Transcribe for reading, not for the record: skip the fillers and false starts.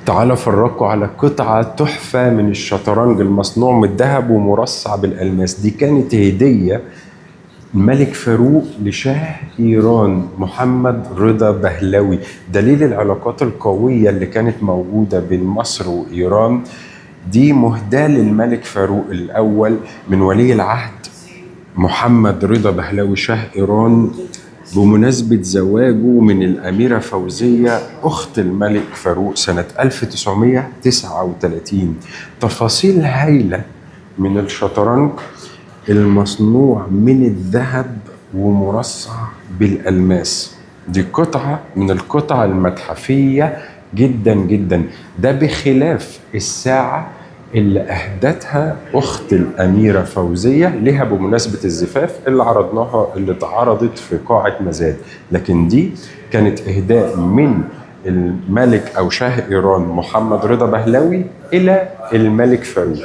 تعالى فرجكوا على قطعة تحفة من الشطرنج المصنوع من الذهب ومرصع بالألماس. دي كانت هدية الملك فاروق لشاه إيران محمد رضا بهلوي، دليل العلاقات القوية اللي كانت موجودة بين مصر وإيران. دي مهداة للملك فاروق الأول من ولي العهد محمد رضا بهلوي شاه إيران بمناسبة زواجه من الأميرة فوزية أخت الملك فاروق سنة 1939. تفاصيل هايلة من الشطرنج المصنوع من الذهب ومرصع بالألماس. دي قطعة من القطع المتحفية جدا جدا، ده بخلاف الساعة اللي أهدتها أخت الأميرة فوزية لها بمناسبة الزفاف اللي عرضناها، اللي اتعرضت في قاعة مزاد. لكن دي كانت إهداء من الملك أو شاه إيران محمد رضا بهلوي إلى الملك فاروق.